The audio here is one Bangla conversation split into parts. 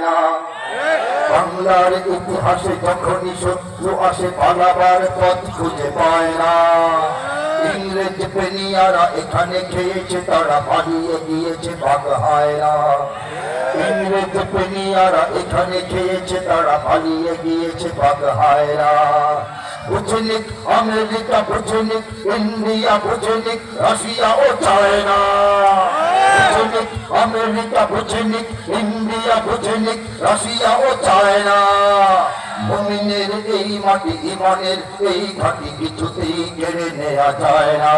না। বাংলার ইতিহাসে যখনই শত্রু আসে পালাবার পথ খুঁজে পায় না। ইংরেজ পেনিয়ারা এখানে খেয়েছে, তারা পালিয়ে গিয়েছে, ভাগ হয় না। ইংরেজ পেনিয়ারা এখানে খেয়েছে, তারা পালিয়ে গিয়েছে, ভাগ হয় না। বুঝনিক আমেরিকা, বুঝনিক ইন্ডিয়া, বুঝনিক রাশিয়া ও চায়না। বুঝনিক আমেরিকা, বুঝনিক ইন্ডিয়া, বুঝনিক রাশিয়া ও চায়না। মুমিনের এই মাটি, ইমানের এই ঘাটি কিছুতেই কেড়ে নেওয়া যায় না।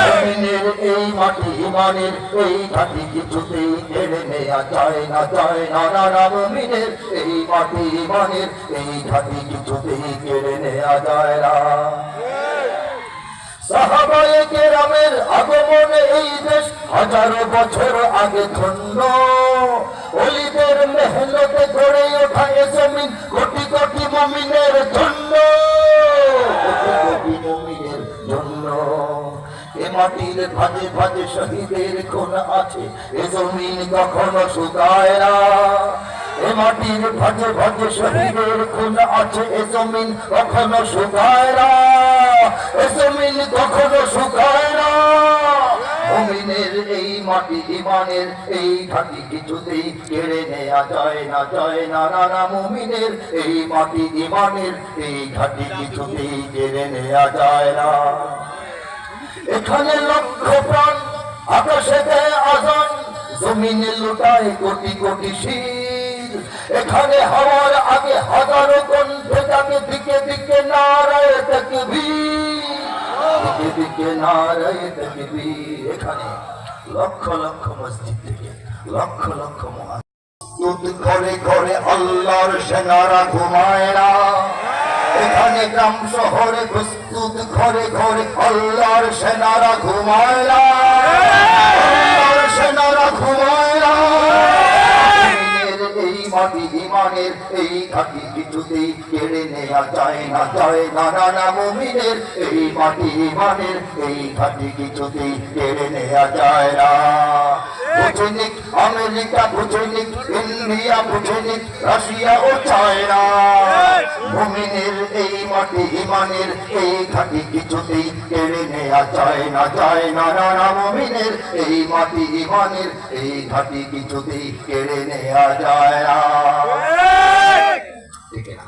মুমিনের এই মাটি, ইমানের এই ঘাটি কিছুতেই কেড়ে নেওয়া যায় না, যায় না, না, না। মুমিনের এই মাটি, ইমানের এই ঘাটি কিছুতেই কেড়ে নেওয়া যায় না। সাহাবায়ে কেরামের আগমনে এই দেশ হাজারো বছর আগে ধন্য। ওলিদের মেহনতে গড়ে ওঠা এ জমিন কোটি কোটি মুমিনের জন্য, কোটি কোটি মুমিনের জন্য। এ মাটির ভাজে ভাজে শহীদের খুন আছে, এ জমিন কখনো শুকায় না। এ মাটির ভাজে ভাজে শহীদের খুন আছে, এ জমিন কখনো শুকায় না। এ জমিন কখনো শুকায় না। মুমিনের এই মাটি, ইমানের এই ঘাটি কিছুতেই কেড়ে নেওয়া যায় না, যায় না, না, না। মুমিনের এই মাটি, ইমানের এই ঘাটি কিছুতেই কেড়ে নেওয়া যায় না। এখানে লক্ষ প্রাণ আকাশে দেয় আজান, জমিনে লুটায় কোটি কোটি শির। এখানে হওয়ার আগে হাজারো কণ্ঠে তাকে দিকে দিকে নারায়ে তাকবীর, দিকে দিকে নারায়ে তাকবীর। এখানে লক্ষ লক্ষ মসজিদ থেকে লক্ষ লক্ষ মুআজ্জিন, ঘরে ঘরে আল্লাহর সেনারা ঘুমায় না। এখানে গ্রাম শহরে প্রস্তুত, ঘরে ঘরে আল্লাহর সেনারা ঘুমায় না, আল্লাহর সেনারা ঘুমায় না। এই মাটি, ইমানের এই ঘাটি কিছুতেই কেড়ে নেওয়া যায় না, যায় না, না, না। মুমিনের এই মাটি, ইমানের এই ঘাটি কিছুতেই কেড়ে নেওয়া যায় না। বুঝনিক আমেরিকা, বুঝনিক ইন্ডিয়া, বুঝনিক রাশিয়া ও চায়না। মুমিনের এই মাটি, ইমানের এই ঘাটি কিছুতেই কেড়ে নেওয়া যায় না, যায় না, না, না। মুমিনের এই মাটি, ইমানের এই ঘাটি কিছুতেই কেড়ে নেওয়া যায় না। ঠিক না?